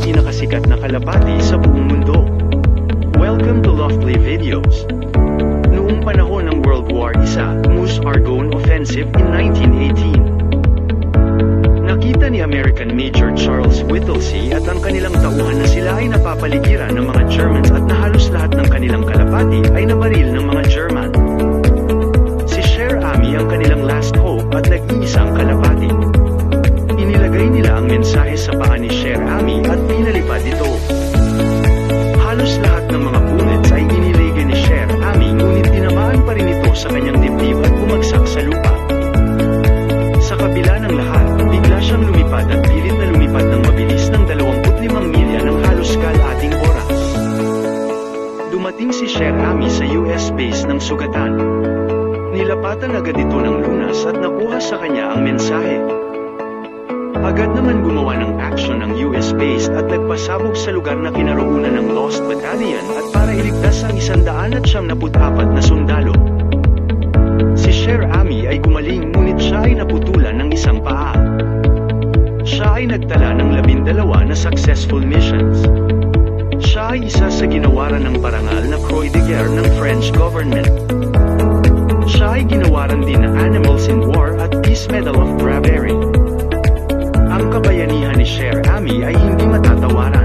pinakasikat na kalapati sa buong mundo. Welcome to Loftly Videos. Noong panahon ng World War I, Meuse-Argonne Offensive in 1918. Nakita ni American Major Charles Whittlesey at ang kanilang tauhan na sila ay napapaligiran ng mga Germans at na halos lahat ng kanilang kalapati ay nabaril ng mga German. Si Sher Ami ang kanilang last hope at nag-iisang kalapati. Inilagay nila ang mensahe sa paa ni Sher Ami at pinalipad ito. Halos lahat ng mga bullets ay iniligay ni Sher Ami, ngunit tinamaan pa rin ito sa kanyang dibdib at bumagsak sa lupa. Sa kabila ng lahat, bigla siyang lumipad at pilit na lumipad ng mabilis ng 25 milya ng halos kalahating oras. Dumating si Sher Ami sa US base ng sugatan. Nilapatan agad ito ng lunas at nakuha sa kanya ang mensahe. Agad naman gumawa ng aksyon ng US base at nagpasabog sa lugar na kinaroonan ng Lost Battalion at para iligtas ang 174 na sundalo. Si Sher Ami ay gumaling, ngunit siya ay naputulan ng isang paa. Siya ay nagtala ng 12 na successful missions. Siya ay isa sa ginawaran ng parangal na Croix de Guerre ng French government. Siya ay ginawaran din ng Animals in War at Peace Medal of Bravery. Ang kabayanihan ni Sher Ami ay hindi matatawaran.